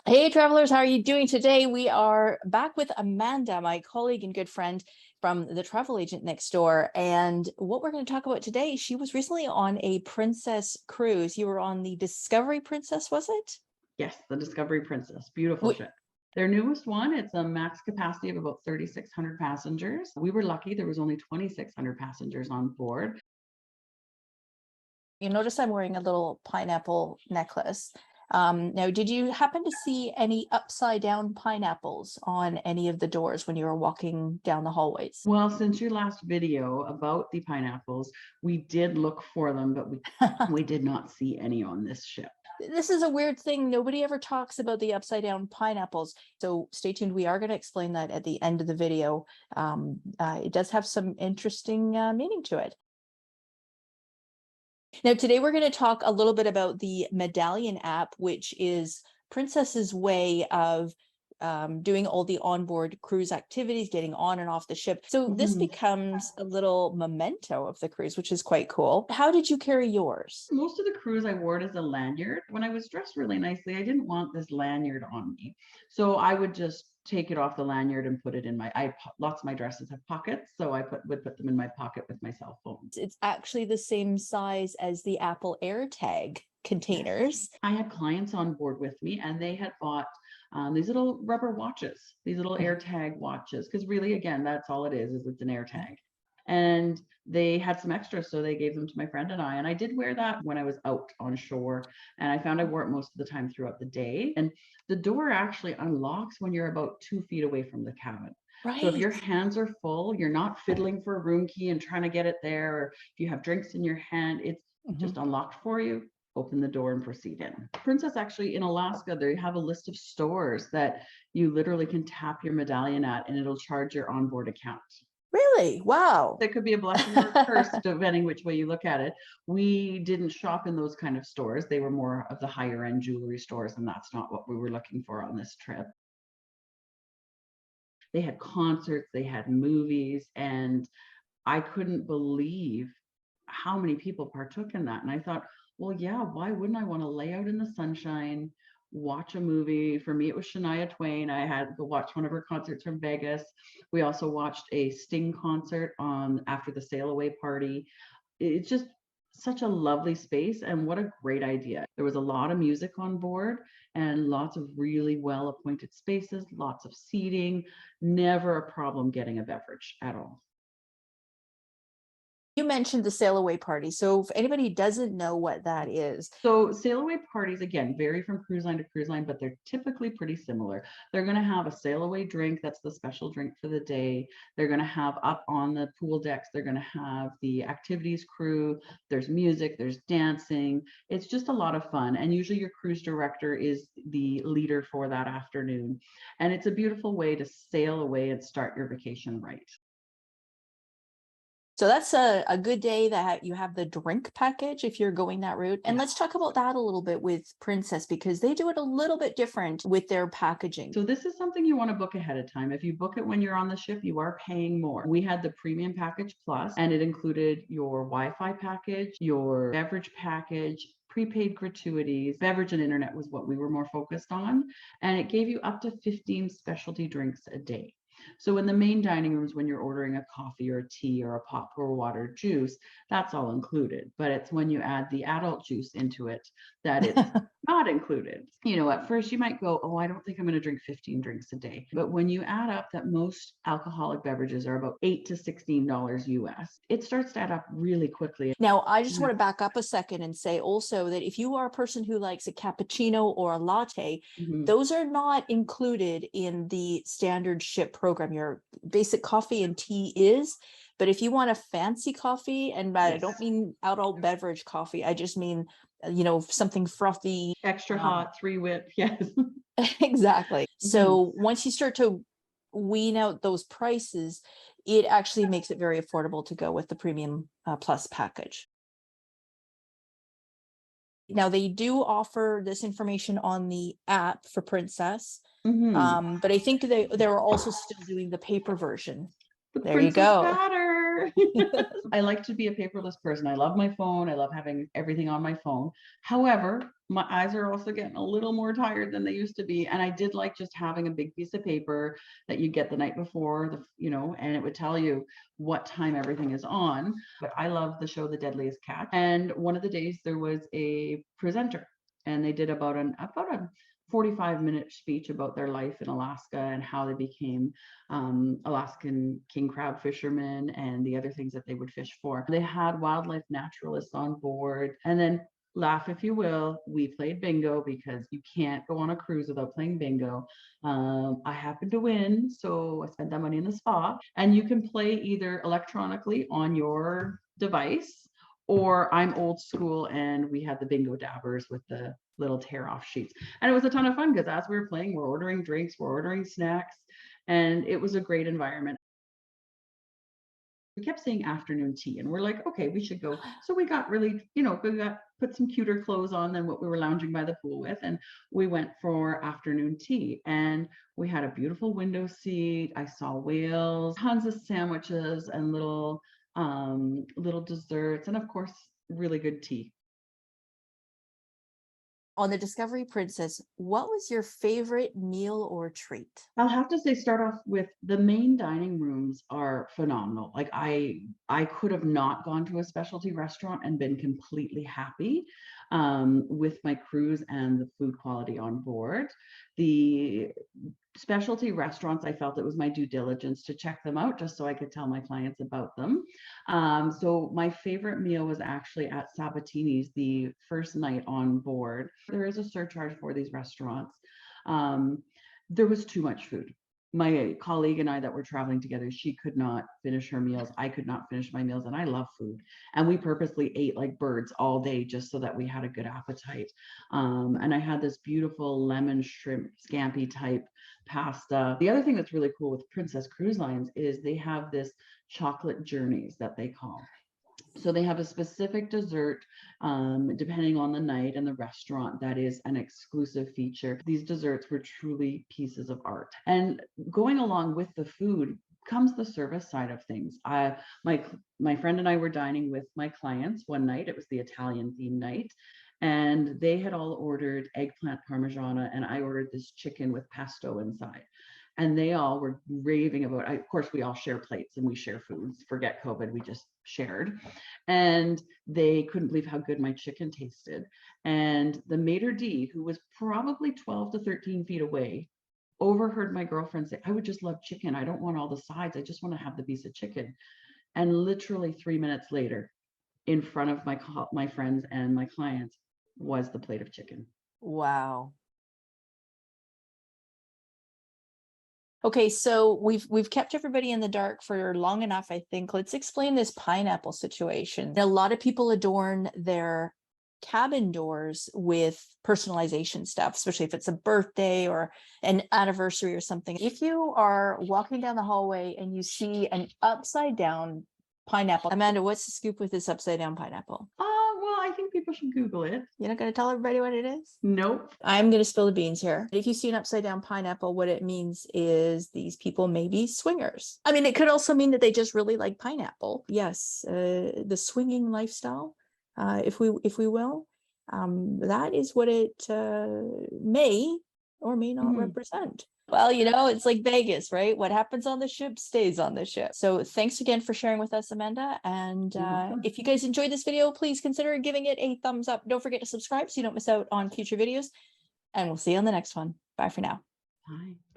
Hey travelers, how are you doing today? We are back with Amanda, my colleague and good friend from the travel agent next door. And what we're going to talk about today, she was recently on a princess cruise. You were on the Discovery Princess, was it? Yes, the Discovery Princess. Beautiful We, ship. Their newest one, it's a max capacity of about 3,600 passengers. We were lucky, there was only 2,600 passengers on board. you notice I'm wearing a little pineapple necklace. Now, did you happen to see any upside down pineapples on any of the doors when you were walking down the hallways? Well, since your last video about the pineapples, we did look for them, but we did not see any on this ship. This is a weird thing. Nobody ever talks about the upside down pineapples. So stay tuned. We are going to explain that at the end of the video. It does have some interesting meaning to it. Now, today we're going to talk a little bit about the Medallion app, which is Princess's way of doing all the onboard cruise activities, getting on and off the ship. So this becomes a little memento of the cruise, which is quite cool. How did you carry yours? Most of the cruise I wore it as a lanyard. When I was dressed really nicely, I didn't want this lanyard on me. So I would just take it off the lanyard and put it in lots of my dresses have pockets. So I would put them in my pocket with my cell phone. It's actually the same size as the Apple AirTag containers. I had clients on board with me and they had bought these little rubber watches, these little AirTag watches, because really, again, that's all it is it's an AirTag. And they had some extras, so they gave them to my friend and I did wear that when I was out on shore, and I found I wore it most of the time throughout the day. And the door actually unlocks when you're about 2 feet away from the cabin. Right. So if your hands are full, you're not fiddling for a room key and trying to get it there, or if you have drinks in your hand, it's just unlocked for you. Open the door and proceed in. Princess, actually in Alaska, they have a list of stores that you literally can tap your medallion at and it'll charge your onboard account. Really? Wow. That could be a blessing or a curse, depending which way you look at it. We didn't shop in those kind of stores. They were more of the higher end jewelry stores, and that's not what we were looking for on this trip. They had concerts, they had movies, and I couldn't believe how many people partook in that. And I thought, well, yeah, why wouldn't I want to lay out in the sunshine, watch a movie? For me, it was Shania Twain. I had to watch one of her concerts from Vegas. We also watched a Sting concert after the sail away party. It's just such a lovely space, and what a great idea. There was a lot of music on board and lots of really well appointed spaces, lots of seating, never a problem getting a beverage at all. You mentioned the sail away party. So if anybody doesn't know what that is. So sail away parties, again, vary from cruise line to cruise line, but they're typically pretty similar. They're going to have a sail away drink. That's the special drink for the day. They're going to have up on the pool decks, they're going to have the activities crew. There's music, there's dancing. It's just a lot of fun. And usually your cruise director is the leader for that afternoon. And it's a beautiful way to sail away and start your vacation right. So that's a good day that you have the drink package if you're going that route. And let's talk about that a little bit with Princess, because they do it a little bit different with their packaging. So this is something you want to book ahead of time. If you book it when you're on the ship, you are paying more. We had the premium package plus, and it included your Wi-Fi package, your beverage package, prepaid gratuities. Beverage and internet was what we were more focused on. And it gave you up to 15 specialty drinks a day. So in the main dining rooms, when you're ordering a coffee or a tea or a pop or water juice, that's all included. But it's when you add the adult juice into it that it's not included. You know, at first you might go, oh, I don't think I'm going to drink 15 drinks a day. But when you add up that most alcoholic beverages are about $8 to $16 US, it starts to add up really quickly. Now, I just want to back up a second and say also that if you are a person who likes a cappuccino or a latte, those are not included in the standard ship program. Your basic coffee and tea is, but if you want a fancy coffee, and I don't mean adult beverage coffee, I just mean, you know, something frothy, extra hot, 3-whip. Yes. Exactly. So once you start to wean out those prices, it actually makes it very affordable to go with the premium plus package. Now, they do offer this information on the app for Princess, but I think they were also still doing the paper version. There you go. paper. I like to be a paperless person. I love my phone. I love having everything on my phone. However, my eyes are also getting a little more tired than they used to be. And I did like just having a big piece of paper that you get the night before, and it would tell you what time everything is on. But I love the show The Deadliest Catch. And one of the days there was a presenter, and they did about a 45-minute speech about their life in Alaska and how they became Alaskan king crab fishermen and the other things that they would fish for. They had wildlife naturalists on board, and then, laugh if you will, we played bingo, because you can't go on a cruise without playing bingo. I happened to win, so I spent that money in the spa. And you can play either electronically on your device, or I'm old school, and we had the bingo dabbers with the little tear off sheets. And it was a ton of fun, because as we were playing, we're ordering drinks, we're ordering snacks, and it was a great environment. We kept saying afternoon tea, and we're like, okay, we should go. So we got really, put some cuter clothes on than what we were lounging by the pool with, and we went for afternoon tea. And we had a beautiful window seat. I saw whales, tons of sandwiches, and little desserts, and of course, really good tea. On the Discovery Princess, what was your favorite meal or treat? I'll have to say, start off with the main dining rooms are phenomenal. Like I could have not gone to a specialty restaurant and been completely happy with my cruise and the food quality on board. The specialty restaurants, I felt it was my due diligence to check them out, just so I could tell my clients about them. So my favorite meal was actually at Sabatini's the first night on board. There is a surcharge for these restaurants. There was too much food. My colleague and I that were traveling together, she could not finish her meals. I could not finish my meals, and I love food. And we purposely ate like birds all day just so that we had a good appetite. And I had this beautiful lemon shrimp scampi type pasta. The other thing that's really cool with Princess Cruise Lines is they have this chocolate journeys that they call. So they have a specific dessert, depending on the night and the restaurant, that is an exclusive feature. These desserts were truly pieces of art. And going along with the food comes the service side of things. My friend and I were dining with my clients one night. It was the Italian themed night. And they had all ordered eggplant parmigiana, and I ordered this chicken with pesto inside. And they all were raving about it. Of course, we all share plates and we share foods. Forget COVID, we just shared. And they couldn't believe how good my chicken tasted. And the maitre d', who was probably 12 to 13 feet away, overheard my girlfriend say, I would just love chicken. I don't want all the sides. I just want to have the piece of chicken. And literally 3 minutes later, in front of my friends and my clients, was the plate of chicken. Wow. Okay, so we've kept everybody in the dark for long enough, I think. Let's explain this pineapple situation. A lot of people adorn their cabin doors with personalization stuff, especially if it's a birthday or an anniversary or something. If you are walking down the hallway and you see an upside down pineapple, Amanda, what's the scoop with this upside down pineapple? Well, I think people should Google it. You're not going to tell everybody what it is? Nope. I'm going to spill the beans here. If you see an upside down pineapple, what it means is these people may be swingers. I mean, it could also mean that they just really like pineapple. Yes, the swinging lifestyle, if we will, that is what it may or may not represent. Well, it's like Vegas, right? What happens on the ship stays on the ship. So thanks again for sharing with us, Amanda. And if you guys enjoyed this video, please consider giving it a thumbs up. Don't forget to subscribe so you don't miss out on future videos. And we'll see you on the next one. Bye for now. Bye.